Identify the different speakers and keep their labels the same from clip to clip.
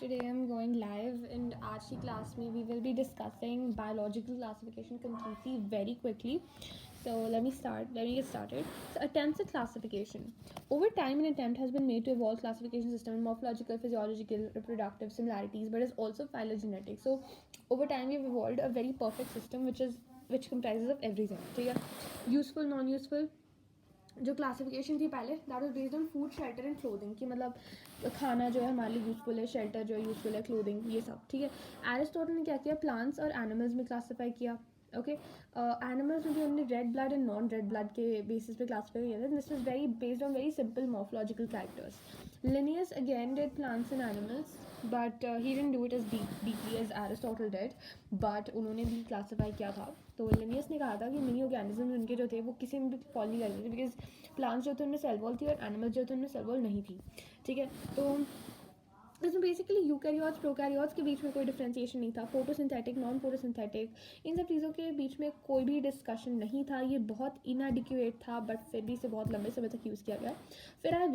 Speaker 1: today I'm going live and आज की class में we will be discussing biological classification completely very quickly. So let me get started. So attempts at classification. Over time, an attempt has been made to evolve classification system in morphological, physiological, reproductive similarities, but is also phylogenetic. So over time, we've evolved a very perfect system which comprises of everything. ठीक है, useful, non-useful. जो classification थी पहले that was based on food shelter and clothing कि मतलब खाना जो है हमारे लिए यूज़फुल है, शेल्टर जो है यूज़फुल है, क्लोथिंग ये सब. ठीक है, एरिस्टोटल ने क्या किया, प्लांट्स और एनिमल्स में क्लासीफाई किया. ओके, एनिमल्स में भी हमने red blood and non red blood के बेसिस पे क्लासीफाई किया था. This was very based on very simple morphological characters. Linnaeus again did plants and animals, but he didn't do it as deeply as Aristotle did. But उन्होंने भी classify किया था. तो Linnaeus ने कहा था कि मिनी ऑर्गेनिज्म उनके जो थे वो किसी में भी फॉल नहीं करते थे, बिकॉज प्लांट्स जो थे उनमें सेल वॉल थी और एनिमल्स जो थे उनमें सेल वॉल नहीं थी. ठीक है, तो इसमें बेसिकली यूकैरियोट्स प्रोकैरियोट्स के बीच में कोई डिफ्रेंशिएशन नहीं था. फोटोसिंथेटिक, नॉन फोटोसिंथेटिक, इन सब चीज़ों के बीच में कोई भी डिस्कशन नहीं था. ये बहुत इनएडिक्यूएट था, बट फिर भी इसे बहुत लंबे समय तक यूज़ किया गया. फिर आया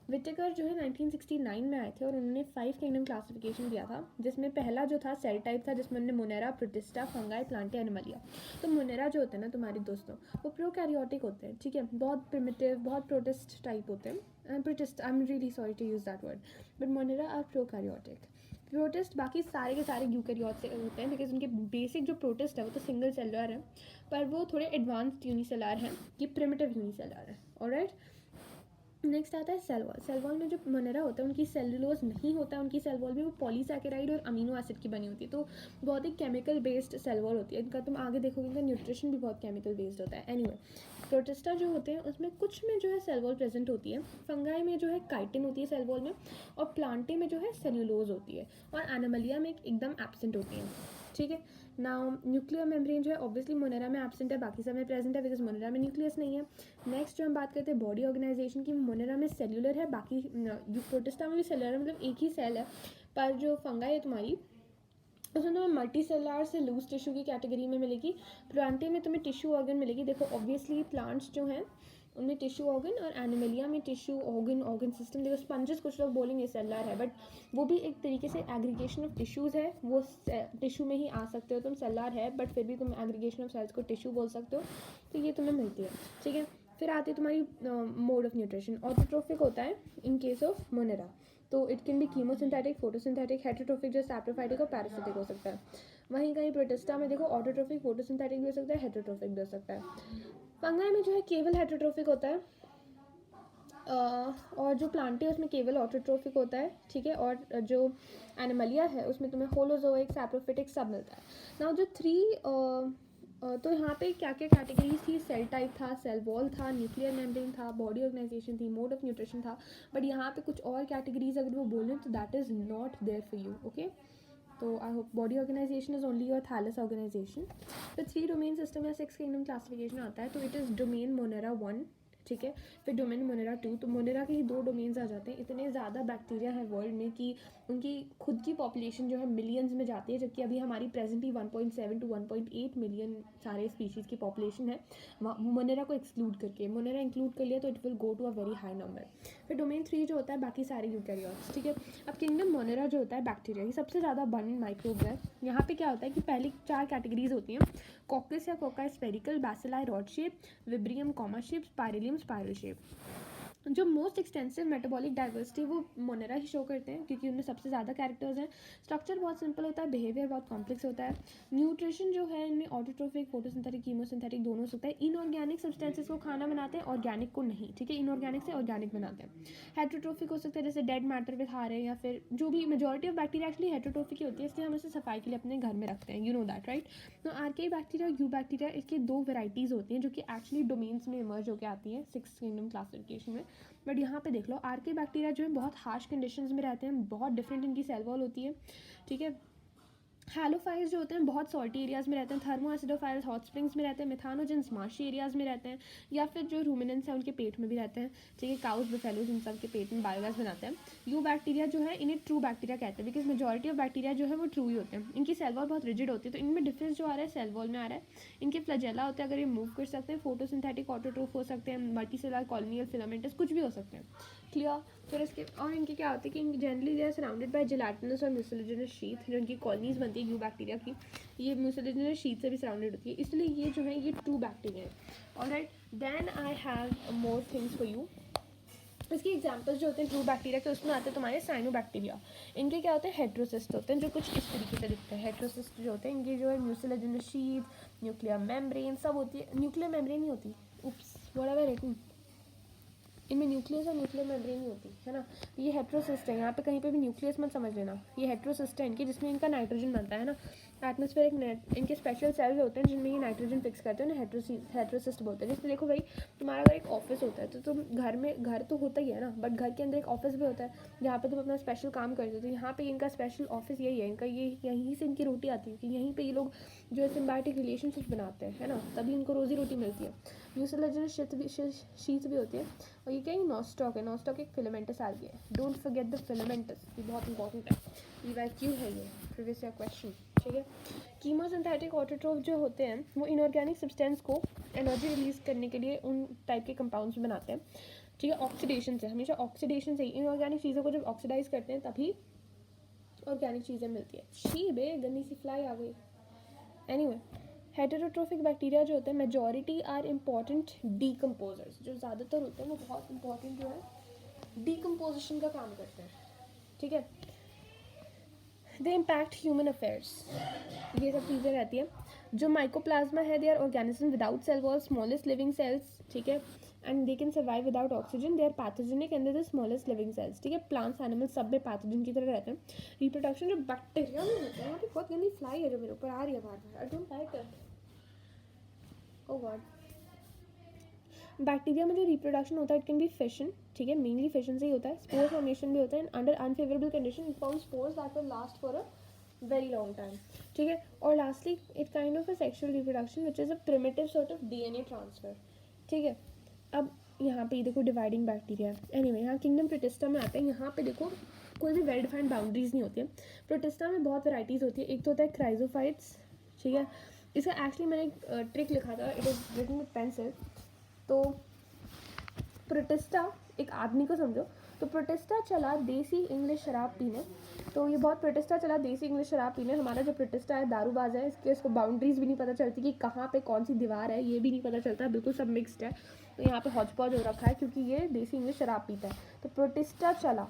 Speaker 1: विटेकर जो है 1969 में आए थे और उन्होंने 5 किंगडम क्लासिफिकेशन दिया था, जिसमें पहला जो था सेल टाइप था, जिसमें उन्होंने मोनेरा, प्रोटिस्टा, फंगाई, प्लांटिया, एनिमलिया. तो मोनेरा जो होते हैं ना तुम्हारे दोस्तों, वो प्रोकैरियोटिक होते हैं. ठीक है, बहुत प्रिमिटिव, बहुत प्रोटिस्ट टाइप होते हैं. Protist, I am really sorry to use that word, but Monera are prokaryotic. Protist बाकी सारे के सारे यूकैरियोट से होते हैं, बिकॉज उनके बेसिक जो प्रोटिस्ट है वो तो सिंगल सेलुलर है, पर वो थोड़े एडवांस्ड यूनिसेलुलर हैं. ये प्रिमिटिव यूनिसेलुलर है. ऑलराइट, नेक्स्ट आता है सेल वॉल. सेल वॉल में जो मोनेरा होता है उनकी सेलुलोज नहीं होता है. उनकी सेल वॉल भी वो पॉलीसैकेराइड और अमीनो एसिड की बनी होती है, तो बहुत ही केमिकल बेस्ड सेल वॉल होती है. इनका तुम आगे देखोगे, इनका न्यूट्रिशन भी बहुत केमिकल बेस्ड होता है. एनीवे, प्रोटिस्टा जो होते हैं उसमें कुछ में जो है सेल वॉल प्रेजेंट होती है. फंगाई में जो है काइटिन होती है सेल वॉल में, और प्लांटे में जो है सेल्यूलोज होती है, और एनिमलिया में एकदम एब्सेंट होती है. ठीक है, नाउ न्यूक्लियर मेम्ब्रेन जो है ऑब्वियसली मोनेरा में एब्सेंट है, बाकी सब में प्रेजेंट है, बिकॉज मोनेरा में न्यूक्लियस नहीं है. नेक्स्ट जो हम बात करते हैं बॉडी ऑर्गेनाइजेशन की, मोनेरा में सेल्यूलर है, बाकी प्रोटिस्टा में भी सेल्यूलर है, मतलब एक ही सेल है. पर जो फंगाई है तुम्हारी, उसमें तुम्हें मल्टी सेलुलर से लूज टिश्यू की कैटेगरी में मिलेगी. प्लांटे में तुम्हें टिश्यू ऑर्गन मिलेगी. देखो ऑब्वियसली प्लांट्स जो हैं उनमें टिश्यू ऑर्गन, और एनिमलिया में टिश्यू ऑर्गन सिस्टम. देखो स्पंजेस कुछ लोग बोलेंगे सेलुलर है, बट वो भी एक तरीके से एग्रीगेशन ऑफ टिश्यूज़ है. वो टिश्यू में ही आ सकते हो तुम. सेलुलर है बट फिर भी तुम एग्रीगेशन ऑफ सेल्स को टिश्यू बोल सकते हो. तो ये तुम्हें मिलती है. ठीक है, फिर आती है तुम्हारी मोड ऑफ न्यूट्रिशन. ऑटोट्रोफिक होता है इन केस ऑफ मोनेरा. तो it can be chemosynthetic, photosynthetic, heterotrophic जो सैप्रोफाइटिक और पैरासिटिक हो सकता है. वहीं कहीं प्रोटिस्टा में देखो ऑटोट्रोफिक, फोटोसिंथेटिक भी हो सकता है, हेटेरोट्रोफिक भी हो सकता है. फंगाई में जो है केवल हेटेरोट्रोफिक होता है, और जो प्लांट है उसमें केवल ऑटोट्रोफिक होता है. ठीक है, और जो एनिमलिया है उसमें तुम्हें होलोजोइक, सैप्रोफिटिक सब मिलता है. नाउ जो 3 तो यहाँ पे क्या क्या कैटेगरीज थी, सेल टाइप था, सेल वॉल था, न्यूक्लियर मेम्ब्रेन था, बॉडी ऑर्गेनाइजेशन थी, मोड ऑफ न्यूट्रिशन था. बट यहाँ पे कुछ और कैटेगरीज अगर वो बोलें तो that is not there for you. Okay, तो I hope body organization is only your thallus organization. फिर 3 डोमेन सिस्टम या 6 किंगडम क्लासिफिकेशन आता है. तो इट इज़ डोमेन मोनेरा 1. ठीक है, फिर डोमेन मोनेरा 2. तो मोनेरा के ही 2 डोमेन्स आ जाते हैं. इतने ज़्यादा बैक्टीरिया है वर्ल्ड में कि उनकी खुद की पॉपुलेशन जो है मिलियंस में जाती है, जबकि अभी हमारी प्रेजेंटली 1.7 to 1.8 मिलियन सारे स्पीशीज़ की पॉपुलेशन है मोनेरा को एक्सक्लूड करके. मोनेरा इंक्लूड कर लिया तो it will go to a very high number. फिर डोमेन 3 जो होता है बाकी सारे यूकैरियोट्स. ठीक है, अब किंगडम मोनेरा जो होता है बैक्टीरिया की सबसे ज़्यादा अबंडेंट माइक्रोब्स है. यहाँ पे क्या होता है कि पहली 4 कैटेगरीज होती हैं, कॉकस या cocci spherical, bacilli rod shape, vibrio comma shape, spirillum spiral shape. जो मोस्ट एक्सटेंसिव मेटाबॉलिक डाइवर्सिटी वो मोनेरा ही शो करते हैं, क्योंकि उनमें सबसे ज़्यादा कैरेक्टर्स हैं. स्ट्रक्चर बहुत सिंपल होता है, बिहेवियर बहुत कॉम्प्लेक्स होता है. न्यूट्रिशन जो है इनमें ऑटोट्रोफिक, फोटोसिंथेटिक, कीमोसिंथेटिक दोनों हो सकता है. इनऑर्गेनिक सब्सटेंसेस को खाना बनाते हैं, ऑर्गेनिक को नहीं. ठीक है, इनऑर्गेनिक से ऑर्गेनिक बनाते हैं. हेटेरोट्रोफिक हो सकता है, जैसे डेड मैटर पे खा रहे हैं, या फिर जो भी majority of bacteria actually heterotrophic ही होती है, इसलिए हम इसे सफाई के लिए अपने घर में रखते हैं. You know that right. तो आर्के बैक्टीरिया, यू बैक्टीरिया, इसकी 2 वेराइटीज़ होती हैं जो कि एक्चुअली डोमेन्स में इमर्ज होकर आती हैं 6 किंगडम क्लासिफिकेशन में. बट यहाँ पे देख लो आर्के बैक्टीरिया जो है बहुत हार्श कंडीशंस में रहते हैं, बहुत डिफरेंट इनकी सेल वॉल होती है. ठीक है, हैलोफाइल्स जो होते हैं बहुत सॉल्टी एरियाज़ में रहते हैं. थर्मोएसिडोफाइल्स हॉट स्प्रिंग्स में रहते हैं. मिथानोजेंस मार्शी एरियाज़ में रहते हैं, या फिर जो रूमिनेंट्स हैं उनके पेट में भी रहते हैं. ठीक है, काउज, बफेलोज, इन सब के पेट में बायोगैस बनाते हैं. यू बैक्टीरिया जो है इन्हें ट्रू बैक्टीरिया कहते हैं, बिकॉज मेजॉरिटी ऑफ बैक्टीरिया जो है वो ट्रू ही होते हैं. इनकी सेल वॉल बहुत रिजिड होती है, तो इनमें डिफरेंस जो आ रहा है सेल वॉल में आ रहा है. इनके फ्लैजेला होते हैं, अगर ये मूव कर सकते हैं. फोटोसिंथेटिक ऑटोट्रोफ हो सकते हैं, मल्टीसेलुलर कॉलोनियल फिलामेंटस कुछ भी हो सकते हैं. क्लियर। फिर इसके और इनके क्या होता है कि generally they are surrounded by gelatinous और म्यूसिलेजिनस शीथ, जो इनकी कॉलोनीज बनती है यू बैक्टीरिया की, ये म्यूसिलेजिनस शीथ से भी सराउंडेड होती है, इसलिए ये जो है ये ट्रू बैक्टीरिया है। Alright, then I have more things for you. इसकी एग्जांपल्स जो होते हैं ट्रू बैक्टीरिया के, उसमें आते हैं तुम्हारे साइनोबैक्टीरिया। इनके क्या होते हैं, हेट्रोसिस्ट होते हैं, जो कुछ इस तरीके से दिखते हैं। हेट्रोसिस्ट जो होते हैं इनकी जो है म्यूसिलेजिनस शीथ, न्यूक्लियर मेम्ब्रेन सब होती है। न्यूक्लियर मेम्ब्रेन नहीं होती, उप्स व्हाट हैव आई रिटन, इनमें न्यूक्लियस और न्यूक्लियर मेम्ब्रेन नहीं होती है ना। ये हेट्रोसिस्ट है, यहाँ पे कहीं पे भी न्यूक्लियस मत समझ लेना, ये हेट्रोसिस्ट है इनकी, जिसमें इनका नाइट्रोजन बनता है ना। एटमॉस्फेरिक नेट इनके स्पेशल सेल्स होते हैं जिनमें ये नाइट्रोजन फिक्स करते हैं ना, हेट्रोसिस्ट बोलते हैं। जैसे देखो भाई, तुम्हारा अगर एक ऑफिस होता है तो तुम घर तो होता ही है ना, बट घर के अंदर एक ऑफिस भी होता है जहाँ पे तुम अपना स्पेशल काम करते हो। तो यहाँ पे इनका स्पेशल ऑफिस यही है, इनका ये यहीं से इनकी रोटी आती है कि यहीं पे ये लोग जो है सिम्बायोटिक रिलेशनशिप बनाते हैं, है ना, तभी इनको रोजी रोटी मिलती है। म्यूसिलेजिनस शीथ भी होती है। और ये क्या है, नॉस्टॉक है। नॉस्टॉक एक फिलामेंटस एल्गी है, डोंट फॉरगेट द फिलामेंटस, ये बहुत इंपॉर्टेंट है, ईवैक्यू है ये प्रीवियस ईयर क्वेश्चन, ठीक है। कीमोसिंथेटिक ऑटोट्रोफ जो होते हैं वो इनऑर्गेनिक सब्सटेंस को एनर्जी रिलीज करने के लिए उन टाइप के कंपाउंड्स बनाते हैं, ठीक है। ऑक्सीडेशन से, हमेशा ऑक्सीडेशन से ही इनऑर्गेनिक चीज़ों को जब ऑक्सीडाइज करते हैं तभी ऑर्गेनिक चीज़ें मिलती है। छी बे, गंदी सी फ्लाई आ गई। एनीवे, हेटेरोट्रोफिक बैक्टीरिया जो होते हैं मेजॉरिटी आर इम्पॉर्टेंट डीकम्पोजर्स, जो ज़्यादातर होते हैं वो बहुत इंपॉर्टेंट जो है डीकम्पोजिशन का काम करते हैं, ठीक है। दे इम्पैक्ट ह्यूमन अफेयर्स, ये सब चीज़ें रहती है। जो माइकोप्लाज्मा है, they are organism without cell wall, smallest living cells, ठीक है, and they can survive without oxygen, they are pathogenic and the smallest living cells, ठीक है। प्लांट्स एनिमल्स सब में पैथोजन की तरह रहते हैं। रिप्रोडक्शन जो बैक्टीरिया में होता है, यहाँ पे बहुत गंदी फ्लाई है जो मेरे ऊपर आ रही है बार बार, I don't like it, oh God. Bacteria में जो रिप्रोडक्शन होता है इट कैन बी फिशन, ठीक है, मेनली फिशन से ही होता है। स्पोर फॉर्मेशन भी होता है under unfavourable condition, it form spores that will last for a very long time, ठीक है। और lastly it kind of a sexual reproduction which is a primitive sort of DNA transfer, ठीक है। अब यहाँ पे देखो डिवाइडिंग बैक्टीरिया, एनीवे यहाँ किंगडम प्रोटिस्टा में आते हैं। यहाँ पे देखो कोई भी वेल डिफाइंड बाउंड्रीज नहीं होती है। प्रोटिस्टा में बहुत वैराइटीज़ होती है। एक तो होता है क्राइजोफाइट्स, ठीक है। इसका एक्चुअली मैंने एक ट्रिक लिखा था, it is written with pencil. तो प्रोटिस्टा, एक आदमी को समझो, तो प्रोटिस्टा चला देसी इंग्लिश शराब पीने, तो ये बहुत प्रोटिस्टा चला देसी इंग्लिश शराब पीने। हमारा जो प्रोटिस्टा है दारूबाज है, इसको बाउंड्रीज भी नहीं पता चलती कि कहाँ पे कौन सी दीवार है, ये भी नहीं पता चलता, बिल्कुल सब मिक्सड है। तो यहाँ पे हौच पौच हो रखा है क्योंकि ये देसी इंग्लिश शराब पीता है। तो प्रोटिस्टा चला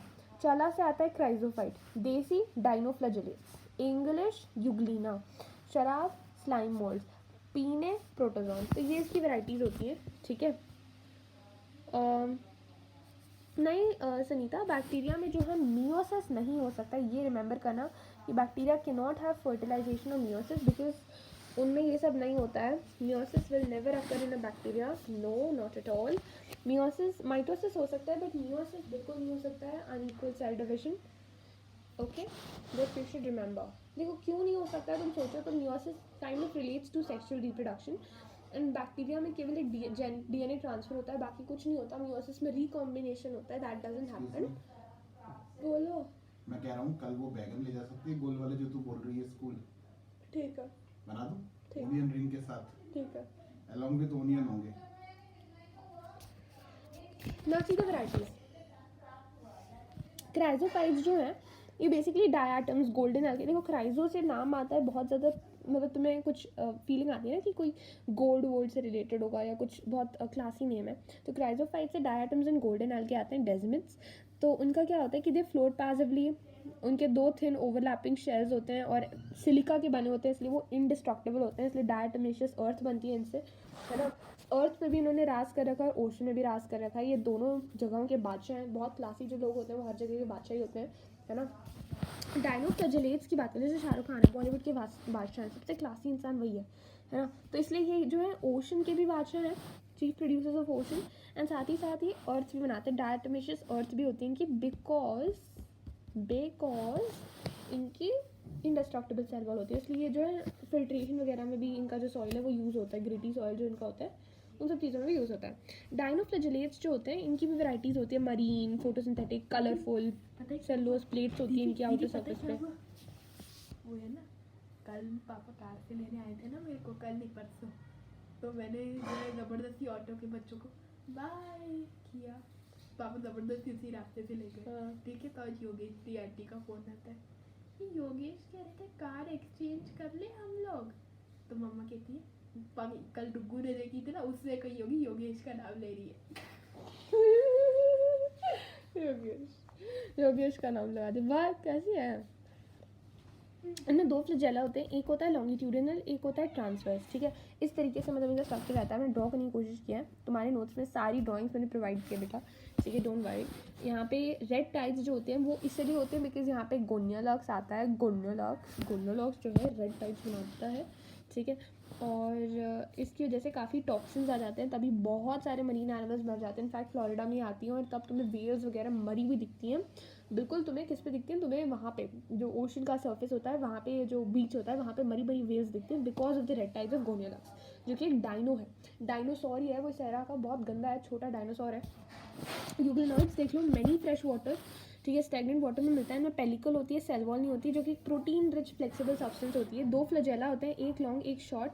Speaker 1: से आता है क्राइजोफाइट, देसी डाइनोफ्लैजेलेट्स, इंग्लिश यूग्लिना, शराब स्लाइम मोल्ड्स, पीने प्रोटोजोन। तो ये इसकी वैराइटीज़ होती हैं, ठीक है। नहीं सनीता, बैक्टीरिया में जो है मियोसिस नहीं हो सकता, ये रिमेंबर करना कि बैक्टीरिया के नॉट हैव फर्टिलाइजेशन और मियोसिस, बिकॉज उनमें ये सब नहीं होता है। Meiosis will never occur in a bacteria, no not at all. Meiosis mitosis हो सकता है बट मियोसिस बिल्कुल नहीं हो सकता है, unequal cell division, okay, that you should remember. देखो क्यों नहीं हो सकता है, तुम सोचो तो meiosis kind of relates to sexual reproduction and bacteria में केवल एक डीएनए ट्रांसफर होता है, बाकी कुछ नहीं होता। मियोसिस में रिकॉम्बिनेशन होता है, दैट डजंट हैपन। बोलो।
Speaker 2: मैं कह रहा हूँ कल वो बैगन ले जा सकती है गोल वाले जो तू बोल रही है स्कूल,
Speaker 1: ठीक है,
Speaker 2: बना दूँ
Speaker 1: ठीक,
Speaker 2: ओनियन रिंग के साथ,
Speaker 1: ठीक है।
Speaker 2: अलॉन्ग विद ओनियन होंगे।
Speaker 1: नाची द वैराइटीज, क्राइजोफाइट्स जो है ये बेसिकली डायाटम्स गोल्डन एल्गे। देखो क्राइजो से नाम आता है, बहुत ज़्यादा मतलब तुम्हें कुछ फीलिंग आती है ना कि कोई गोल्ड वोल्ड से रिलेटेड होगा या कुछ बहुत क्लासी नेम है। तो क्राइजोफाइट से डायाटम्स एंड गोल्डन एल्गे आते हैं, डेजमिड्स। तो उनका क्या होता है कि दे फ्लोट पैसिवली, उनके दो थिन ओवरलैपिंग शेल्स होते हैं और सिलिका के बने होते हैं, इसलिए वो इनडिस्ट्रक्टिबल होते हैं, इसलिए डायटमेशियस अर्थ बनती है इनसे, है ना। अर्थ पे भी इन्होंने राज कर रखा है, ओशन में भी राज कर रखा है। ये दोनों जगहों के बादशाह हैं, बहुत क्लासी जो लोग होते हैं वो हर जगह के बादशाह ही होते हैं, है ना। डाइनोफ्लैजेलेट्स की बात करें, जैसे शाहरुख खान है बॉलीवुड के बादशाह हैं, सबसे क्लासी इंसान वही है ना। तो इसलिए ये जो है ओशन के भी बादशाह हैं, chief producers of ocean, and साथ ही अर्थ भी बनाते हैं, डायटमेशियस अर्थ भी होती है इनकी, बिकॉज इनकी इंडेस्ट्रक्टिबल सेल वॉल होती है। इसलिए जो है फिल्ट्रेशन वगैरह में भी इनका जो सॉइल है वो यूज़ होता है, ग्रिटी सॉइल जो इनका होता है उन सब चीज़ों में भी यूज़ होता है। डाइनोफ्लैजेलेट्स जो होते हैं इनकी भी वैराइटीज़ होती है, marine, photosynthetic, colourful, cellulose plates होती हैं इनकी आउटर सरफेस पे।
Speaker 3: वो है ना, कल पापा कार से लेने आए थे ना मेरे को, कल नहीं परसों, तो मैंने जो है ज़बरदस्ती ऑटो के बच्चों को बाय किया, पापा जबरदस्ती उसी रास्ते से ले गए।
Speaker 1: हाँ।
Speaker 3: ठीक है, तो आज योगेश की आंटी का फोन आता है कि योगेश कह रहे थे कार एक्सचेंज कर ले हम लोग। तो मम्मा कहती है कल डुग्गू ने देखी थी ना, उससे कही होगी योगेश का नाम ले रही है।
Speaker 1: योगेश का नाम लगा दे। वाह कैसी है। इनमें दो फ्लैजेला होते हैं, एक होता है लॉन्गिट्यूडिनल, एक होता है ट्रांसवर्स। ठीक है, इस तरीके से मतलब इनका स्ट्रक्चर रहता है। मैंने ड्रॉ करने की कोशिश किया है, तुम्हारे नोट्स में सारी ड्राइंग्स मैंने प्रोवाइड किया बेटा। ठीक है, डोंट वरी। यहाँ पे रेड टाइप्स जो होते हैं वो इसलिए होते हैं बिकॉज यहाँ पे गोनियोलॉक्स आता है। गोनियोलॉक्स जो है रेड टाइप्स बनाता है। ठीक है, और इसकी वजह से काफ़ी टॉक्सिन्स आ जाते हैं, तभी बहुत सारे मरीन एनिमल्स मर जाते हैं। इनफैक्ट फ्लोरिडा में आती हैं और तब तुम्हें वेल्स वगैरह मरी हुई दिखती हैं। बिल्कुल तुम्हें किस पे दिखती हैं, तुम्हें वहाँ पे जो ओशन का सर्फेस होता है, वहाँ पे जो बीच होता है, वहाँ पे मरी मरी वेल्स दिखती हैं because of the red types of gonyaulax, जो कि एक डाइनो है। डायनासोर ही है वो, सहरा का बहुत गंदा है, छोटा डायनासोर है। यूग्लिनॉइड्स देख लो, मैनी फ्रेश वाटर। ठीक है, स्टैग्नेंट वाटर में मिलता है। इनमें पेलिकल होती है, सेल वॉल नहीं होती, जो कि प्रोटीन रिच फ्लेक्सिबल सब्सटेंस होती है। दो फ्लैजेला होते हैं, एक लॉन्ग एक शॉर्ट।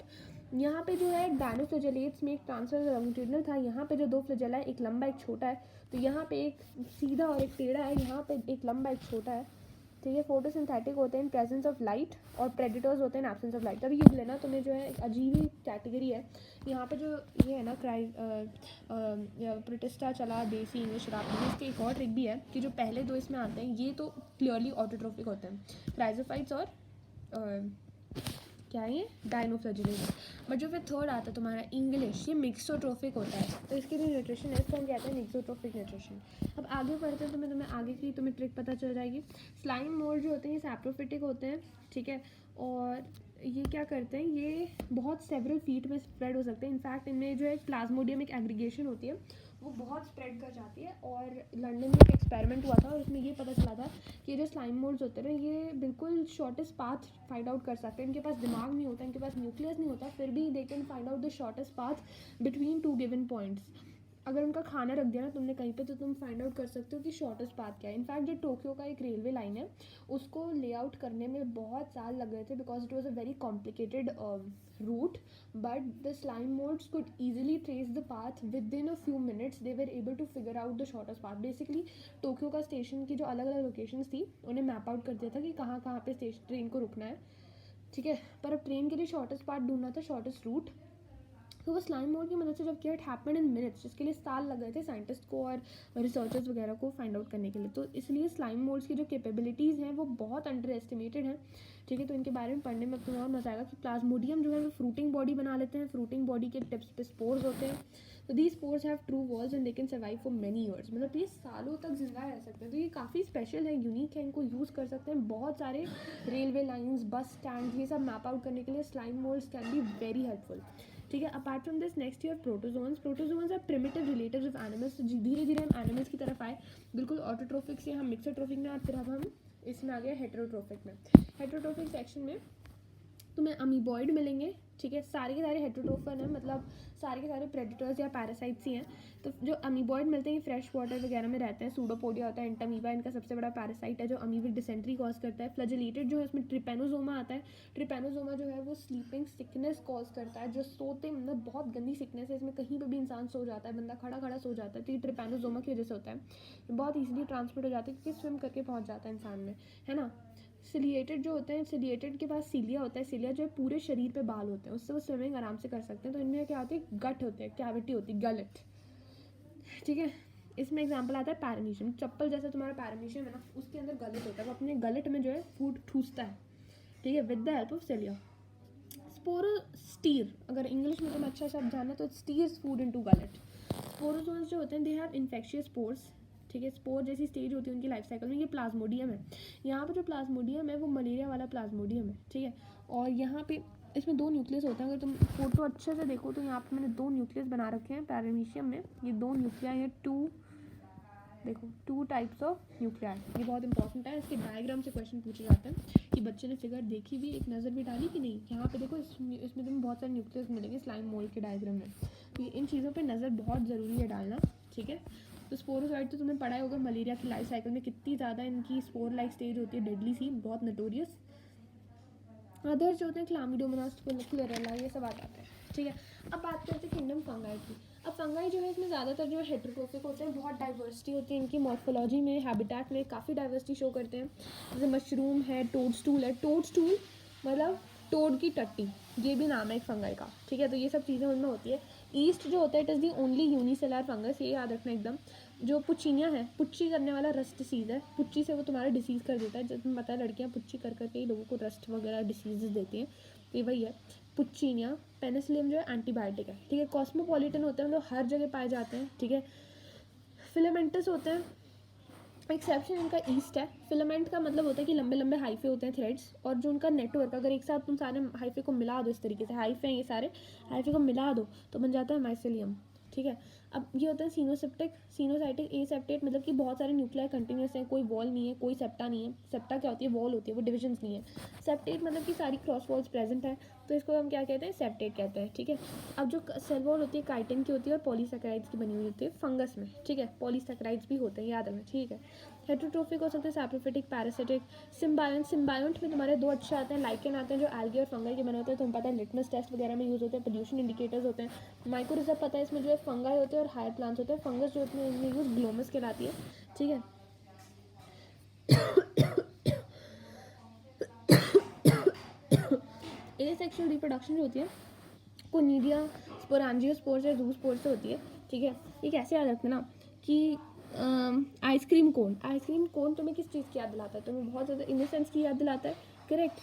Speaker 1: यहाँ पे जो है डायनोफ्लैजेलेट्स में एक ट्रांसवर्स लॉन्गिट्यूडिनल था, यहाँ पे जो दो फ्लैजेला है, एक लंबा एक छोटा है। तो यहाँ पे एक सीधा और एक टेढ़ा है, यहाँ पे एक लंबा एक छोटा है। ठीक है, फोटोसिंथेटिक होते हैं इन प्रेजेंस ऑफ लाइट, और प्रेडिटर्स होते हैं इन एब्सेंस ऑफ लाइट। तभी यूग्लिना तुम्हें जो है एक अजीब ही कैटेगरी है। यहाँ पे जो ये है ना प्रोटिस्टा चला देसी इंग्लिश शराब, इसके एक और ट्रिक भी है कि जो पहले दो इसमें आते हैं ये तो क्लियरली ऑटोट्रोफिक होते हैं, क्राइजोफाइट्स और क्या है ये डायनोफ्लैजेलेट्स। बट जो फिर थर्ड आता है तुम्हारा इंग्लिश, ये मिक्सोट्रोफिक होता है। तो इसकी जो न्यूट्रिशन है इसको हम कहते हैं मिक्सोट्रोफिक न्यूट्रिशन। अब आगे बढ़ते हैं, तुम्हें आगे की तुम्हें ट्रिक पता चल जाएगी। स्लाइम मोल्ड जो होते हैं ये सैप्रोफिटिक होते हैं। ठीक है, और ये क्या करते हैं, ये बहुत सेवरल फीट में स्प्रेड हो सकते हैं। इनफैक्ट इनमें जो है प्लाज्मोडियम एक एग्रीगेशन होती है, वो बहुत स्प्रेड कर जाती है। और लंदन में एक एक्सपेरिमेंट हुआ था और उसमें ये पता चला था कि ये जो स्लाइम मोल्ड्स होते हैं ये बिल्कुल शॉर्टेस्ट पाथ फाइंड आउट कर सकते हैं। इनके पास दिमाग नहीं होता, इनके पास न्यूक्लियस नहीं होता, फिर भी they can find out the shortest path between two given points. अगर उनका खाना रख दिया ना तुमने कहीं पे, तो तुम फाइंड आउट कर सकते हो कि शॉर्टेस्ट पाथ क्या है। इनफैक्ट जो टोक्यो का एक रेलवे लाइन है उसको लेआउट करने में बहुत साल लग गए थे because it was a very complicated route, but the slime moulds could easily trace the path within a few minutes. They were able to figure out the shortest path. Basically Tokyo का station की जो अलग अलग locations थी उन्हें map out कर दिया था कि कहाँ कहाँ पे ट्रेन को रुकना है। ठीक है, पर अब ट्रेन के लिए शॉर्टेस्ट पाथ ढूंढना था, शॉर्टेस्ट रूट। तो वो स्लाइम मोल्ड की मदद से जब किया, इट हैपेंड इन मिनट्स, जिसके लिए साल लग गए थे साइंटिस्ट को और रिसर्चर्स वगैरह को फाइंड आउट करने के लिए। तो इसलिए स्लाइम मोल्ड्स की जो कैपेबिलिटीज़ हैं वो बहुत अंडर एस्टिमेटेड हैं। ठीक है, तो इनके बारे में पढ़ने में तुम्हें और मजा आएगा कि प्लाज्मोडियम जो है वो फ्रूटिंग बॉडी बना लेते हैं। फ्रूटिंग बॉडी के टिप्स पे स्पोर्स होते हैं। तो these spores have true walls and they can survive for many years, मतलब ये सालों तक जिंदा रह सकते हैं। तो ये काफ़ी स्पेशल है, यूनिक है, इनको यूज़ कर सकते हैं बहुत सारे रेलवे लाइन्स, बस स्टैंड, ये सब मैप आउट करने के लिए slime moulds can be very helpful. ठीक है, apart from this next year protozoans. Protozoans are primitive relatives of animals. धीरे धीरे हम एनिमल्स की तरफ आए, बिल्कुल ऑटोट्रोफिक से हम मिक्सोट्रोफिक में, फिर अब हम इसमें आ गए हेटेरोट्रोफिक में। हेटेरोट्रोफिक सेक्शन में तुम्हें अमीबॉइड मिलेंगे। ठीक है, सारे के सारे हेटेरोट्रोफन हैं, मतलब सारे के सारे प्रेडेटर्स या पैरासाइट्स ही हैं। तो जो अमीबॉइड मिलते हैं फ्रेश वाटर वगैरह में रहते हैं। सूडोपोडिया होता है, एंटामीबा इनका सबसे बड़ा पैरासाइट है जो अमीबिक डिसेंट्री कॉज करता है। फ्लैजेलेटेड जो है उसमें ट्रिपेनोजोमा आता है। ट्रिपेनोजोमा जो है वो स्लीपिंग सिकनेस कॉज करता है, जो सोते मतलब बहुत गंदी सिकनेस है। इसमें कहीं पर भी इंसान सो जाता है, बंदा खड़ा खड़ा सो जाता है, तो ये ट्रिपेनोजोमा की वजह से होता है। बहुत ईजिली ट्रांसमिट हो जाता है क्योंकि स्विम करके पहुँच जाता है इंसान में, है ना। सिलिएटेड जो होते हैं, सिलिएटेड के पास सीलिया होता है। सीलिया जो है पूरे शरीर पे बाल होते हैं, उससे वो स्विमिंग आराम से कर सकते हैं। तो इनमें क्या होती है, गट होते हैं, कैविटी होती है, गलट। ठीक है, इसमें एग्जांपल आता है पैरामीशियम। चप्पल जैसा तुम्हारा पैरामीशियम है ना, उसके अंदर गलट होता है, वो अपने गलट में जो है फूड ठूसता है। ठीक है, with the help of cilia. स्पोरोस्टीर, अगर इंग्लिश में तुम्हें अच्छा शब्द जानना तो steers food into gullet. Sporozoans जो होते हैं दे हैव इन्फेक्शियस स्पोर्स। ठीक है, स्पोर जैसी स्टेज होती है उनकी लाइफ साइकिल में। ये प्लाज्मोडियम है, यहाँ पे जो प्लाज्मोडियम है वो मलेरिया वाला प्लाज्मोडियम है। ठीक है, और यहाँ पे इसमें दो न्यूक्लियस होते हैं। अगर तुम फोटो अच्छे से देखो तो यहाँ पे मैंने दो न्यूक्लियस बना रखे हैं पैरामीशियम में। ये दो न्यूक्लियाई हैं, देखो 2 टाइप्स ऑफ न्यूक्लियाई। ये बहुत इंपॉर्टेंट है, इसके डायग्राम से क्वेश्चन पूछे जाते हैं कि बच्चे ने फिगर देखी भी, एक नज़र भी डाली कि नहीं। यहाँ पे देखो इसमें तुम्हें बहुत सारे न्यूक्लियस मिलेंगे स्लाइम मोल्ड के डायग्राम में। तो इन चीज़ों पे नज़र बहुत ज़रूरी है डालना। ठीक है, तो स्पोरोसाइट तो तुम्हें पढ़ा ही होगा मलेरिया की लाइफ साइकिल में कितनी ज़्यादा इनकी स्पोर लाइक स्टेज होती है, डेडली सी, बहुत नोटोरियस। अदर्स जो होते हैं क्लामिडोमोनास, क्लोरेला, ये सब आ जाते हैं। ठीक है, अब बात करते हैं किंगडम फंगाई की। अब फंगाई जो है इसमें ज़्यादातर जो है हेट्रोट्रोफिक होते हैं, बहुत डाइवर्सिटी होती है इनकी मॉर्फोलॉजी में, हैबिटेट में काफ़ी डाइवर्सिटी शो करते हैं। जैसे मशरूम है, टोडस्टूल है, टोडस्टूल मतलब टोड की टट्टी, ये भी नाम है एक फंगाई का, ठीक है। तो ये सब चीज़ें उनमें होती है। ईस्ट जो होता है it is the only unicellular fungus, ये याद रखना एकदम। जो पुच्चीनिया है, पुच्ची करने वाला रस्ट डिसीज़ है, पुच्ची से वो तुम्हारा डिसीज़ कर देता है। जब तुम्हें पता है लड़कियाँ पुच्ची कर करके ही लोगों को रस्ट वगैरह डिसीज़ देती हैं, ये वही है पुच्चीनिया। पेनिसिलियम जो है एंटीबायोटिक है, ठीक है। कॉस्मोपॉलिटन होते हैं, मतलब हर जगह पाए जाते हैं, ठीक है। फिलामेंटस होते हैं, एक्सेप्शन इनका ईस्ट है। फिलामेंट का मतलब होता है कि लंबे लंबे हाइफे होते हैं, थ्रेड्स, और जो उनका नेटवर्क अगर एक साथ तुम सारे हाइफे को मिला दो, इस तरीके से हाइफे हैं ये सारे, हाइफे को मिला दो तो बन जाता है माइसेलियम, ठीक है। अब ये होता है सीनोसेप्टिक, सीनोसाइटिक, एसेप्टेट, मतलब कि बहुत सारे न्यूक्लियर कंटिन्यूस हैं, कोई वॉल नहीं है, कोई सेप्टा नहीं है। सेप्टा क्या होती है, वॉल होती है, वो डिविजन्स नहीं है। सेप्टेट मतलब कि सारी क्रॉस वॉल्स प्रेजेंट है, तो इसको हम क्या कहते हैं, सेप्टेट कहते हैं, ठीक है। अब जो सेल वॉल होती है काइटिन की होती है और पॉलीसैकेराइड्स की बनी हुई होती है फंगस में, ठीक है। पॉलीसैकेराइड्स भी होते हैं, याद रखना, ठीक है। हेट्रोट्रोफिक हो सकते हैं, सैप्रोफिटिक, पैरासिटिक। सिम्बायोंट, सिम्बायोंट में तुम्हारे दो अच्छे आते हैं, लाइकेन आते हैं जो एल्गी और फंगल के बने होते हैं, तुम्हें पता है लिटमस टेस्ट वगैरह में यूज़ होते हैं, पोल्यूशन इंडिकेटर्स होते हैं। माइकोरिज़ा पता है, इसमें जो है फंगाई होते हैं और हायर प्लांट्स होते हैं। फंगस जो होती है इनमें यूज़ ग्लोमस कहलाती है, ठीक है। एसेक्सुअल रिप्रोडक्शन जो होती है कोनिडिया स्पोरांजियोस्पोर या ज़ूस्पोर से होती है, ठीक है। ये कैसे याद रखना कि आइसक्रीम कोन, आइसक्रीम कोन तुम्हें किस चीज़ की याद दिलाता है, तुम्हें बहुत ज़्यादा इनोसेंस की याद दिलाता है, करेक्ट।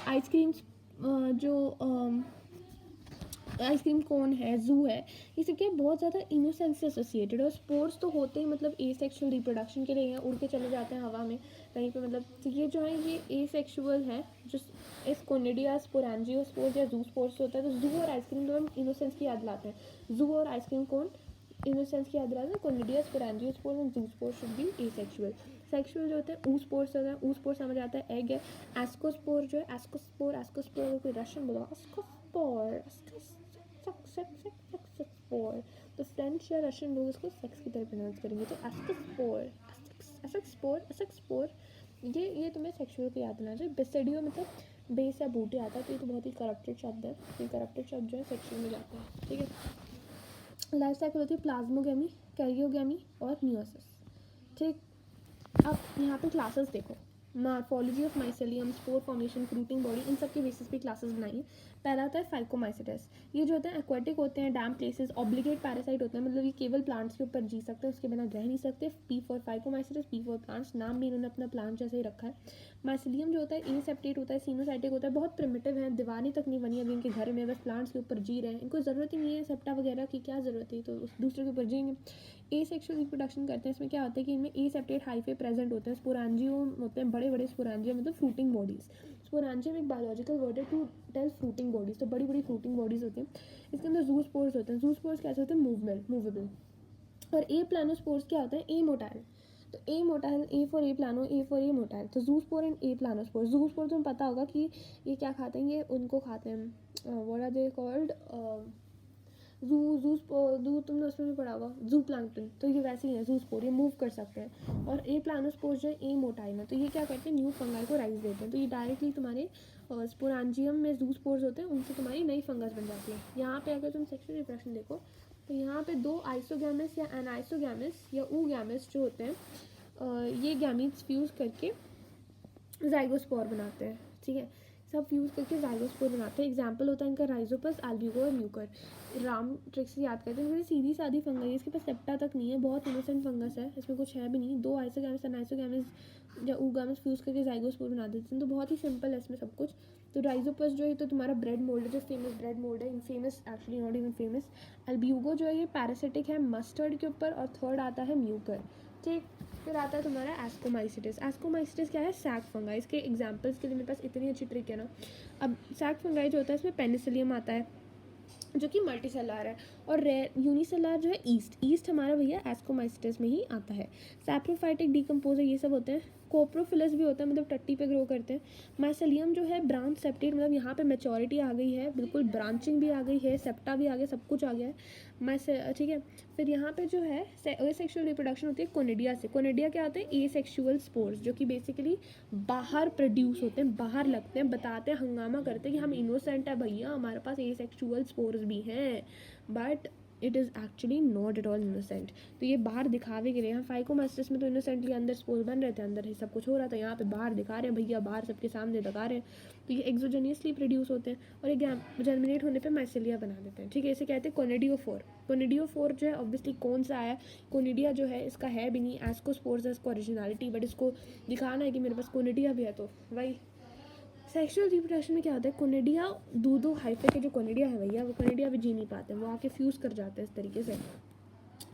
Speaker 1: आइसक्रीम जो आइसक्रीम कोन है, जू है, ये सब क्या बहुत ज़्यादा इनोसेंस से एसोसिएटेड है। और स्पोर्ट्स तो होते ही मतलब एसेक्सुअल रिप्रोडक्शन के लिए हैं, उड़ के चले जाते हैं हवा में कहीं पे, मतलब तो ये जो है ये एसेक्सुअल है। जो इस कोनिडिया स्पोरांजियोस्पोर या जू स्पोर्ट्स होता है, तो जू और आइसक्रीम दोनों इनोसेंस की याद दिलाते हैं। जू और आइसक्रीम कोन इनोसेंस की याद दिलाते हैं। कोनिडिया स्पोरांजियोस्पोर एंड जू spores should be asexual. Sexual जो होते हैं ऊ स्पोर्स होता है, ऊ स्पोर समझ आता है एग है। एस्कोस्पोर जो है, एस्कोस्पोर, एस्कोस्पोर अगर कोई रशियन बोला, एस्कोस्पोर, स्पोर, तो फ्रेंच या रशियन लोग इसको सेक्स की तरह प्रोनाउंस करेंगे, तो एस्कोस्पोर, एसेक्सपोर, एसेक्सपोर, ये तुम्हें सेक्सुअल को याद दिलाना चाहिए। बेसिडियो मतलब बेस या बूटे आता है, तो ये तो बहुत ही करप्टेड शब्द है, ये करप्टेड शब्द जो है सेक्सुअल में जाता है, ठीक है। लाइफ साइकिल होती है प्लाज्मोगेमी, कैरियोगेमी और मियोसिस, ठीक। अब यहाँ पे क्लासेस देखो, morphology of mycelium, spore formation, fruiting body, इन सब के बेसिस पे क्लासेस बनाई है। पहला आता है फाइकोमाइसिटस, ये जो होते हैं एक्वेटिक होते हैं, डैम प्लेसेस, ऑब्लिगेट पैरासाइट होते हैं, मतलब ये केवल प्लांट्स के ऊपर जी सकते हैं, उसके बिना रह नहीं सकते। P for phycomycetes, P for plants, नाम भी इन्होंने अपना प्लांट जैसे ही रखा है। माइसेलियम जो होता है एसेप्टेट होता है, सीनोसाइटिक होता है, बहुत प्रिमिटिव है, दीवारें तक नहीं बनी अभी इनके घर में, बस प्लांट्स के ऊपर जी रहे हैं, इनको ज़रूरत ही नहीं है सेप्टा वगैरह की, क्या ज़रूरत है, तो उस दूसरे के ऊपर जिएंगे। एसेक्सुअल रिप्रोडक्शन करते हैं, इसमें क्या होता है कि इनमें एसेप्टेट हाइफे प्रेजेंट होते हैं, स्पोरांजियम होते हैं, बड़े बड़े स्पोरांजियम मतलब फ्रूटिंग बॉडीज़। स्पोरांजियम एक बायोलॉजिकल वर्ड है टू टेल फ्रूटिंग बॉडीज़, तो बड़ी बड़ी फ्रूटिंग बॉडीज़ होती हैं। इसके अंदर जू स्पोर्स होते हैं, जू स्पोर्स कैसे होते हैं, मूवेबल। और ए प्लानोस्पोर्स क्या होता है, ए मोटाइल, तो a motile, A for a plano, A for a motile, तो जू स्पोर एंड ए प्लानोस्पोर। जू स्पोर तुम्हें पता होगा कि ये क्या खाते हैं, ये उनको खाते हैं, व्हाट आर दे कॉल्ड, जू तुमने उसमें भी पढ़ा होगा, जू प्लांक्टन, तो ये वैसे ही है, जू स्पोर, ये मूव कर सकते हैं। और ए प्लानोस्पोर जो है ए मोटाइल है, तो ये क्या करते हैं, न्यू फंगाई को राइज देते हैं, तो ये डायरेक्टली तुम्हारे स्पोरांजियम में जू स्पोर्स होते हैं, उनसे तुम्हारी नई फंगस बन जाती है। यहाँ पे अगर तुम सेक्सुअल रिप्रोडक्शन देखो, तो यहाँ पे दो आइसोगैमस या एनाइसोगैमस या ऊगैमस जो होते हैं, ये गैमीट्स फ्यूज़ करके जाइगोस्पोर बनाते हैं, ठीक है। सब फ्यूज़ करके जाइगोस्पोर बनाते हैं। एग्जाम्पल होता है इनका राइजोपस, एल्ब्यूगो और म्यूकर। राम ट्रिक से याद करते हैं, सीधी सादी फंगस है, इसके पास सेप्टा तक नहीं है, बहुत इनोसेंट फंगस है, इसमें कुछ है भी नहीं। दो आइसोगैमस एनाइसोगैमस या ऊगैमस फ्यूज़ करके जाइगोस्पोर बना देते हैं, तो बहुत ही सिंपल है इसमें सब कुछ। तो राइजोपस जो है तो तुम्हारा ब्रेड मोल्ड है, जो फेमस ब्रेड मोल्ड है, infamous, actually not even famous. Albugo जो है ये पैरासिटिक है मस्टर्ड के ऊपर, और थर्ड आता है म्यूकर, ठीक। फिर आता है तुम्हारा एस्कोमाइसिटिस। एस्कोमाइसिटिस क्या है, सैक फंगाई। इसके एग्जांपल्स के लिए मेरे पास इतनी अच्छी ट्रिक है ना। अब सैक फंगाई जो होता है इसमें पेनिसिलियम आता है जो कि मल्टीसेलर है, और यूनिसेलर जो है ईस्ट हमारा भैया एस्कोमाइसिटिस में ही आता है। सैप्रोफाइटिक डीकम्पोजर ये सब होते हैं। कोप्रोफिलस भी होता है, मतलब टट्टी पे ग्रो करते हैं। माइसेलियम जो है ब्रांच सेप्टेट, मतलब यहाँ पे मैच्योरिटी आ गई है, बिल्कुल ब्रांचिंग भी आ गई है, सेप्टा भी आ गया, सब कुछ आ गया है, ठीक है। फिर यहाँ पे जो है एसेक्सुअल रिप्रोडक्शन होती है कोनिडिया से। कोनिडिया क्या होते हैं, एसेक्सुअल स्पोर्स, जो कि बेसिकली बाहर प्रोड्यूस होते हैं, बाहर लगते हैं, बताते हैं, हंगामा करते हैं कि हम इनोसेंट है भैया, हमारे पास एसेक्सुअल स्पोर्स भी हैं, but it is actually not at all innocent. तो ये बाहर दिखावे के लिए, यहाँ फाइकोमास्टर्स में तो इनोसेंटली अंदर स्पोर्स बन रहे थे, अंदर ही सब कुछ हो रहा था, यहाँ पे बाहर दिखा रहे हैं भैया, बाहर सबके सामने दिखा रहे हैं। तो ये एक्सोजेनियसली प्रोड्यूस होते हैं और ये जर्मिनेट होने पे माइसेलिया बना देते हैं, ठीक है। इसे कहते हैं कोनिडियोफोर। कोनिडियोफोर जो है ऑब्वियसली कौन सा आया, कोनिडिया जो है इसका है भी नहीं, एस्कोस्पोर्स है इसको ओरिजिनलिटी, बट इसको दिखाना है कि मेरे पास कोनिडिया भी है, तो वही सेक्सुअल रिप्रोडक्शन में क्या होता है, कोनिडिया दो हाइफे के जो कोनिडिया है भैया, वो कोनिडिया भी जी नहीं पाते हैं, वो आके फ्यूज़ कर जाते हैं इस तरीके से।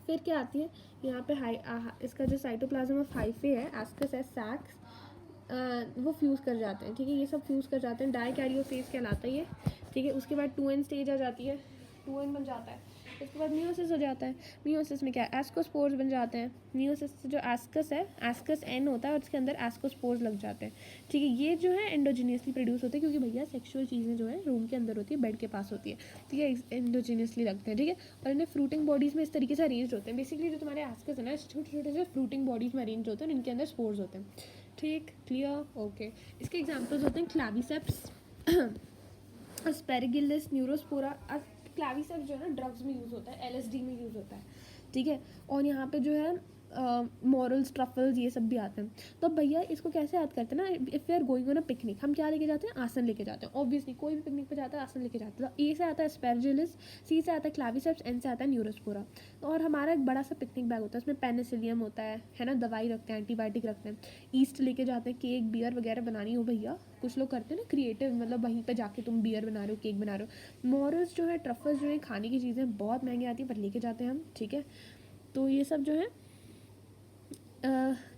Speaker 1: फिर क्या आती है यहाँ पे इसका जो साइटोप्लाज्म ऑफ हाइफे है, एस्कस है, सैक्स, वो फ्यूज़ कर जाते हैं, ठीक है। ये सब फ्यूज़ कर जाते हैं, डाइकैरियोफेज कहलाता है ये, ठीक है। उसके बाद 2n स्टेज आ जाती है, 2n बन जाता है। इसके बाद मियोसिस हो जाता है। मियोसिस में क्या है, एस्कोस्पोर्स बन जाते हैं। मियोसिस से जो एस्कस है, एस्कस एन होता है और उसके अंदर एस्कोस्पोर्स लग जाते हैं, ठीक है। ये जो है एंडोजीनियसली प्रोड्यूस होते हैं, क्योंकि भैया सेक्सुअल चीज़ें जो है रूम के अंदर होती है, बेड के पास होती है, तो ये एंडोजीनियसली लगते हैं, ठीक है। और इन्हें फ्रूटिंग बॉडीज़ में इस तरीके से अरेंज होते हैं। बेसिकली जो तुम्हारे एस्कस है ना, छोटे छोटे से फ्रूटिंग बॉडीज़ में अरेंज होते हैं और इनके अंदर स्पोर्स होते हैं, ठीक, क्लियर, ओके। इसके एग्जाम्पल्स होते हैं क्लाविसेप्स, एस्पेरगिलस, न्यूरोस्पोरा। क्लाविसेप्स जो है ना ड्रग्स में यूज़ होता है, LSD में यूज़ होता है, ठीक है। और यहाँ पे जो है मॉरल्स, ट्रफल्स, ये सब भी आते हैं। तो भैया इसको कैसे याद करते हैं ना, if we are going on a picnic, हम क्या लेके जाते हैं, आसन लेके जाते हैं। ऑब्वियसली कोई भी पिकनिक पे जाता है आसन लेके जाता है। तो ए से आता है एस्पेरजिलस, सी से आता है क्लाविसेप्स, एन से आता है न्यूरोस्पोरा। और हमारा एक बड़ा सा पिकनिक बैग होता है, उसमें पेनिसिलियम होता है ना, दवाई रखते हैं, एंटीबायोटिक रखते हैं, ईस्ट लेके जाते हैं, केक बियर वगैरह बनानी हो भैया, कुछ लोग करते हैं ना क्रिएटिव, मतलब वहीं पे जाके तुम बियर बना रहे हो, केक बना रहे हो। मॉरल्स जो है, ट्रफल्स जो है, खाने की चीज़ें बहुत महंगी आती है पर लेके जाते हैं हम, ठीक है। तो ये सब जो है,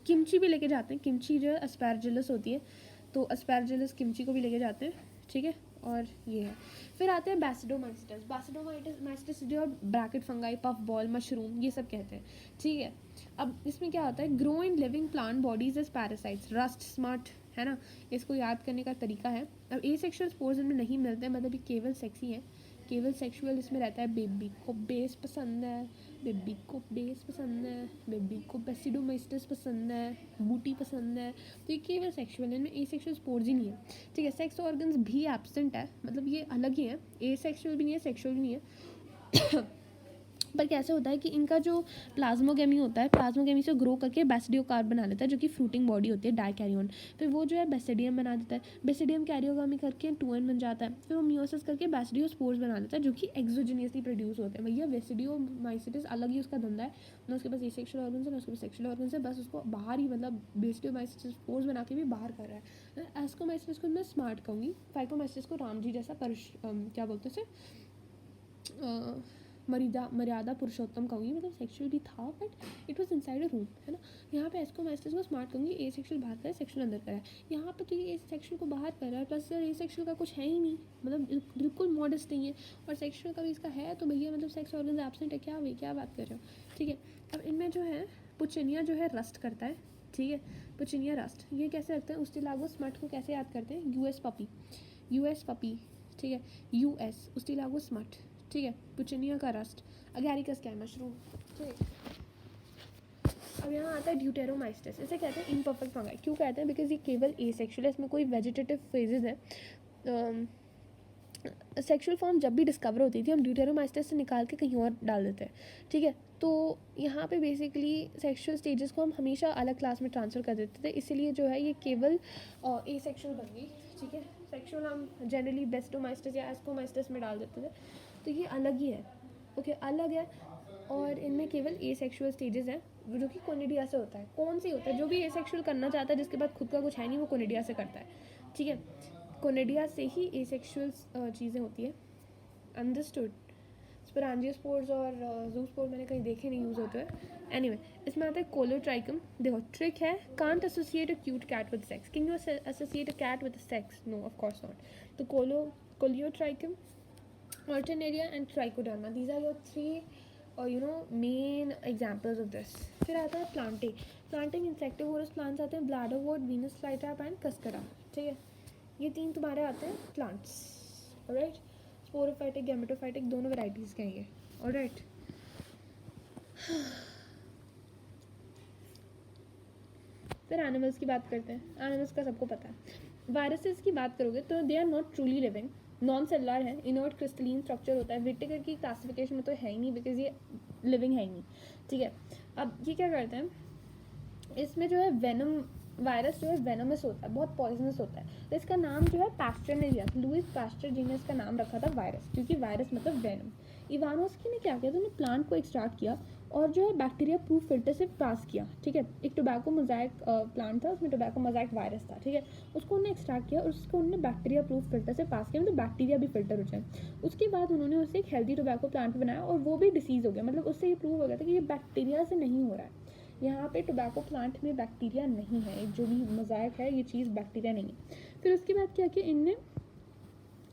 Speaker 1: किमची भी लेके जाते हैं। किमची जो है एस्पैरजिलस होती है, तो एस्पैरजिलस किमची को भी लेके जाते हैं, ठीक है। और ये है, फिर आते हैं बैसिडोमाइस्टस। बैसिडोमाइस्टस जो है bracket fungi, puff ball, mushroom, ये सब कहते हैं, ठीक है। अब इसमें क्या होता है, grow in living plant bodies as parasites, rust, smut, है ना, इसको याद करने का तरीका है। अब एसेक्सुअल स्पोर्स इनमें नहीं मिलते हैं, मतलब ये केवल सेक्सी है, केवल सेक्सुअल इसमें रहता है। बेबी को बेस पसंद है, बेबी को बेस पसंद है, बेबी को बेसिडोमाइस्टस पसंद है, बूटी पसंद है, तो ये केवल सेक्सुअल है, इनमें एसेक्सुअल स्पोर्स ही नहीं है, ठीक है। सेक्स ऑर्गन्स भी एब्सेंट है, मतलब ये अलग ही है, एसेक्सुअल भी नहीं है, सेक्सुअल भी नहीं है। पर कैसे होता है कि इनका जो प्लाज्मोगेमी होता है, प्लाज्मोगेमी से ग्रो करके बेसिडियोकार्प बना लेता है, जो कि फ्रूटिंग बॉडी होती है, डाइकैरियोन। फिर वो जो है बेसिडियम बना देता है, बेसिडियम कैरियोगामी करके 2n बन जाता है। फिर वो मियोसिस करके बेसिडियोस्पोर्स बना लेता है, जो कि एक्सोजेनियसली प्रोड्यूस होते हैं। भैया बेसिडियोमाइसिटिस अलग ही उसका धंधा है, ना उसके पास एसेक्सुअल ऑर्गन्स है ना उसके पास सेक्सुअल ऑर्गन्स है, बस उसको बाहर ही, मतलब बेसिडियोमाइसिटिस स्पोर्स बना के भी बाहर कर रहा है। एस्कोमाइसिटिस को मैं स्मार्ट कहूँगी, फाइकोमाइसिटिस को राम जी जैसा क्या बोलते हैं उसे, मर्यादा पुरुषोत्तम कहूँगी, मतलब सेक्सुअल भी था but it was inside a room, है ना। यहाँ पे एस्कोमाइसिटिस को स्मार्ट कहूँगी, ए सेक्सुअल बाहर का है, सेक्सुअल अंदर का है। यहाँ पे तो ये सेक्सुअल को बाहर कर रहा है, प्लस ए सेक्सुअल का कुछ है ही नहीं, मतलब बिल्कुल मॉडेस्ट नहीं है, और सेक्सुअल का भी इसका है, तो भैया मतलब सेक्स ऑर्गन एब्सेंट है, क्या भाई क्या बात कर रहे हो, ठीक है। अब इनमें जो है पुचिनिया जो है रस्ट करता है, ठीक है, पुचिनिया रस्ट, ये कैसे रखते हैं, उसके लागू स्मट को कैसे याद करते हैं, यूएस पपी, ठीक है, यूएस उसके लागू स्मट, ठीक है। पुचिनिया का रस्ट, अगैरिकस क्या है, मशरूम, ठीक। अब यहाँ आता है ड्यूटेरोमाइस्टस, इसे कहते हैं इम्परफेक्ट फंगाई। क्यों कहते हैं, बिकॉज ये केवल एसेक्सुअल है, इसमें कोई वेजिटेटिव फेजेस है। सेक्सुअल फॉर्म जब भी डिस्कवर होती थी, हम ड्यूटेरोमाइस्टस से निकाल के कहीं और डाल देते हैं, ठीक है। तो यहाँ पे बेसिकली सेक्सुअल स्टेजेस को हम हमेशा अलग क्लास में ट्रांसफ़र कर देते थे, इसीलिए जो है ये केवल एसेक्सुअल बन गई, ठीक है। सेक्सुअल हम जनरली बेसिडोमाइस्टस या एस्कोमाइस्टस में डाल देते थे, तो ये अलग ही है, ओके, अलग है। और इनमें केवल एसेक्सुअल स्टेजेस हैं, जो कि कोनिडिया से होता है। कौन सी होता है, जो भी एसेक्सुअल करना चाहता है, जिसके पास खुद का कुछ है नहीं, वो कोनिडिया से करता है, ठीक है। कोनिडिया से ही एसेक्सुअल चीज़ें होती है, अंडरस्टूड। स्पोरांजियोस्पोर्स और ज़ूस्पोर मैंने कहीं देखे नहीं यूज़ होते हैं। एनीवे, इसमें आता है कोलोट्राइकम। देखो ट्रिक है, can't associate a cute cat with sex. Can you associate a cat with sex? No, of course not. तो colletotrichum, Alternaria and Trichoderma, these are your three main examples of this. फिर आता है planting insectivorous plants आते हैं, bladderwort, Venus flytrap and cascara, ठीक है। ये तीन तुम्हारे आते हैं plants, alright। sporophytic, gametophytic दोनों varieties के हैं ये, alright। फिर एनिमल्स की बात करते हैं। एनिमल्स का सबको पता है। वायरसेस की बात करोगे तो they are not truly living, non cellular है, इनर्ट क्रिस्टलीन स्ट्रक्चर होता है। विटेकर की क्लासिफिकेशन में तो है ही नहीं बिकॉज ये लिविंग है ही नहीं, ठीक है। अब ये क्या करते हैं, इसमें जो है वेनम वायरस जो है वेनमस होता है, बहुत पॉइजनस होता है। तो इसका नाम जो है पास्चर ने दिया, लुइस पास्चर जी ने इसका नाम रखा था वायरस, क्योंकि वायरस मतलब वेनम। इवानोस्की ने क्या किया, तो उन्होंने प्लांट को एक्सट्रैक्ट किया और जो है बैक्टीरिया प्रूफ फिल्टर से पास किया, ठीक है। एक टोबैको मोज़ाइक प्लांट था, उसमें टोबैको मोज़ाइक वायरस था, ठीक है। उसको उन्होंने एक्सट्रैक्ट किया और उसको उन्होंने बैक्टीरिया प्रूफ फिल्टर से पास किया, मतलब बैक्टीरिया भी फिल्टर हो जाए। उसके बाद उन्होंने उससे एक हेल्दी टोबैको प्लांट बनाया और वो भी डिसीज़ हो गया, मतलब उससे ये प्रूव हो गया था कि ये बैक्टीरिया से नहीं हो रहा है। यहाँ पे टोबैको प्लांट में बैक्टीरिया नहीं है, जो भी मोज़ाइक है ये चीज़ बैक्टीरिया नहीं है। फिर उसके बाद क्या किया इनने,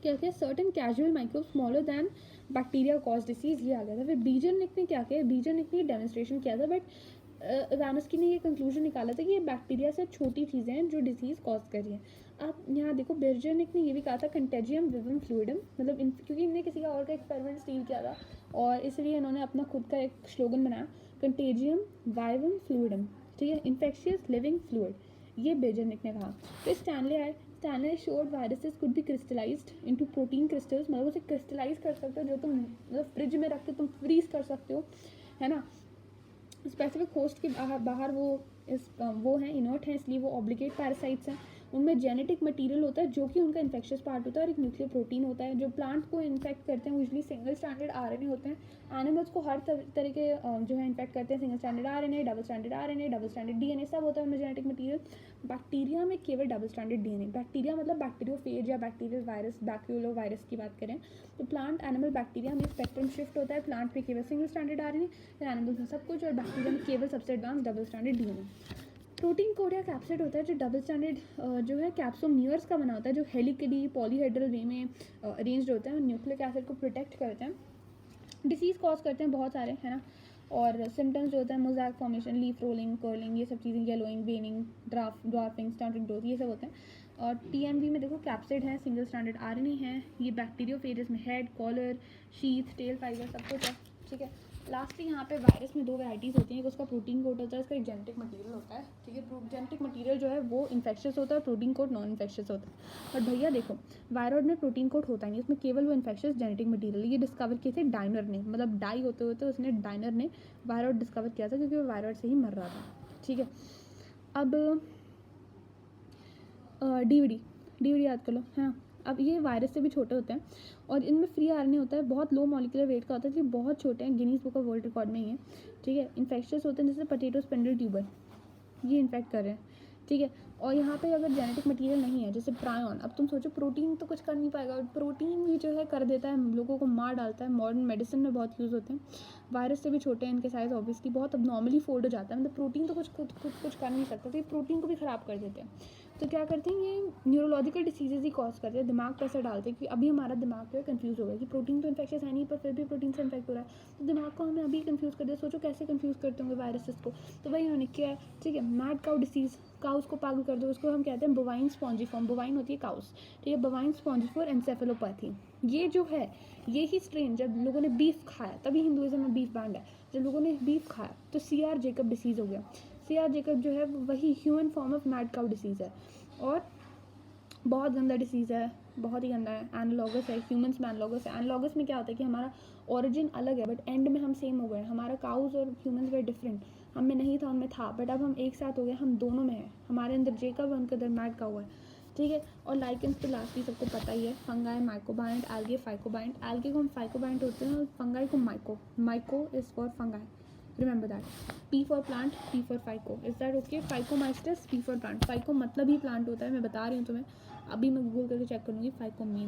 Speaker 1: क्या किया, certain casual microbe smaller than bacteria cause disease, ये आ गया था। फिर बीजरनिक ने क्या किया, बीजरनिक ने डेमोन्स्ट्रेशन किया था, बट इवानोस्की ने ये कंक्लूजन निकाला था कि ये बैक्टीरिया से छोटी चीज़ें हैं जो डिसीज़ कॉज कर रही हैं। आप यहाँ देखो, बीजरनिक ने ये भी कहा था कंटेजियम विवम फ्लूइडम, मतलब क्योंकि इनने किसी का और का एक्सपेरिमेंट स्टील किया था और इसलिए इन्होंने अपना खुद का एक स्लोगन बनाया, कंटेजियम वाइवम फ्लूइडम, ठीक है, इन्फेक्शियस लिविंग फ्लूइड, ये बीजरनिक ने कहा। फिर स्टैनले आए, Stanley showed viruses could be crystallised into protein crystals, मतलब उसे क्रिस्टलाइज कर सकते हो, जो तुम मतलब फ्रिज में रख के तुम फ्रीज कर सकते हो, है ना। स्पेसिफिक होस्ट के बाहर वो हैं, इनर्ट हैं, इसलिए वो ऑब्लिगेट पैरासाइट्स हैं। उनमें जेनेटिक मटेरियल होता है जो कि उनका इन्फेक्शियस पार्ट होता है और एक न्यूक्लियर प्रोटीन होता है जो प्लांट को इन्फेक्ट करते हैं। यूजली सिंगल स्टैंडर्ड आरएनए होते हैं, एनिमल्स को हर तरह के जो है इन्फेक्ट करते हैं। Single standard RNA, double standard RNA, double standard DNA, सब होता है उनमें जेनेटिक मटेरियल। बैक्टीरिया में केवल डबल स्टैंडर्ड डीएनए, बैक्टीरिया मतलब बैक्टीरियोफेज या बैक्टीरियल वायरस, बैक्यूलो वायरस की बात करें तो प्लांट एनिमल बैक्टीरिया में स्पेक्ट्रम शिफ्ट होता है, प्लांट में केवल सिंगल स्टैंडर्ड आरएनए, एनिमल्स में सब कुछ, और बैक्टीरिया में केवल सबसे advance double standard DNA. Protein code या कैप्सिड होता है जो डबल स्टैंडर्ड जो है कैप्सोमियर्स का बना होता है, जो हेलिकली पॉलीहेड्रल वे में अरेंज्ड होते हैं, न्यूक्लिक एसिड को प्रोटेक्ट करते हैं, डिसीज़ कॉज करते हैं बहुत सारे, है ना। और सिम्टम्स जो होता है mosaic formation, leaf rolling, curling, ये सब चीज़ें, येलोइंग, वेनिंग, ड्वार्फिंग, स्टंटेड ग्रोथ, ये सब होते हैं। और टीएमवी में देखो कैप्सिड है, सिंगल स्टैंडर्ड आरएनए है, ये बैक्टीरियोफेजेस में head, collar, sheath, tail, fibre सब कुछ है, ठीक है। लास्टली यहाँ पे वायरस में दो वैराइटीज़ होती हैं, एक उसका प्रोटीन कोड होता है, इसका एक जेनेटिक मटेरियल होता है, ठीक है। जेनेटिक मटेरियल जो है वो इन्फेक्शियस होता है, प्रोटीन कोड नॉन इन्फेक्शियस होता है। और भैया देखो, वायरॉइड में प्रोटीन कोड होता नहीं, उसमें केवल वो इन्फेक्शियस जेनेटिक मटेरियल, ये डिस्कवर किए थे डाइनर ने, मतलब डाई होते होते उसने डाइनर ने वायरॉइड डिस्कवर किया था क्योंकि वो वायरॉइड से ही मर रहा था, ठीक है। अब डीवीडी याद कर लो, हाँ। अब ये वायरस से भी छोटे होते हैं और इनमें फ्री आरएनए होता है, बहुत लो मॉलिक्यूलर वेट का होता है, ये बहुत छोटे हैं, Guinness book of world record में ही है, ठीक है। इन्फेक्शियस होते हैं जैसे पोटैटो स्पिंडल ट्यूबर, ये इन्फेक्ट कर रहे हैं, ठीक है। और यहाँ पे अगर जेनेटिक मटेरियल नहीं है जैसे प्रायन, अब तुम सोचो प्रोटीन तो कुछ कर नहीं पाएगा, प्रोटीन भी जो है कर देता है, लोगों को मार डालता है, मॉडर्न मेडिसिन में बहुत यूज़ होते हैं। वायरस से भी छोटे हैं, इनके साइज ऑब्वियसली बहुत अब नॉर्मली फोल्ड हो जाता है, मतलब प्रोटीन तो कुछ कर नहीं सकता, तो ये प्रोटीन को भी ख़राब कर देते हैं। तो क्या करते हैं, ये न्यूरोलॉजिकल डिसीजेज ही कॉज करते हैं, दिमाग पर असर डालते हैं कि अभी हमारा दिमाग जो है कन्फ्यूज़ हो गया कि प्रोटीन तो इन्फेक्शियस है नहीं पर फिर भी प्रोटीन से इन्फेक्ट हो रहा है, तो दिमाग को हमें अभी कन्फ्यूज़ कर दिया। सोचो कैसे कन्फ्यूज़ करते होंगे वायरसेस को, तो वही उन्होंने किया है, ठीक है। मैड काउ डिसीज़, काउस को पागल कर दो, उसको हम कहते हैं बोवाइन स्पॉन्जिफॉर्म, बोवाइन होती है काउस, ठीक है, बोवाइन स्पॉन्जिफॉर एन्सेफेलोपैथी। ये जो है ये ही स्ट्रेन, जब लोगों ने बीफ खाया तभी हिंदुइज्म में बीफ बैंड है, जब लोगों ने बीफ खाया तो CR जेकब डिसीज़ हो गया। CR जेकब जो है वही human form of mad cow disease है और बहुत गंदा डिसीज़ है, बहुत ही गंदा है, एनालॉगस है, ह्यूमंस में एनालॉगस है। एनालॉगस में क्या होता है कि हमारा ओरिजिन अलग है बट एंड में हम सेम हो गए, हमारा काउज और ह्यूमंस वे डिफरेंट, हम में नहीं था उनमें था, बट अब हम एक साथ हो गए, हम दोनों में हैं, हमारे अंदर जेकब है, उनके अंदर मैड काउ है, ठीक है। और लाइकेंस तो लास्टली सबको पता ही है, fungi, mycobiont, algae, phycobiont. Algae को हम फाइकोबाइंट होते हैं और फंगाई को myco, myco is for fungi, remember that. P for plant, P for phyco, is that okay. Phycomycetes, P for plant, phyco मतलब ही प्लांट होता है, मैं बता रही हूँ तुम्हें, अभी मैं गूगल करके चेक करूँगी फाइको मीन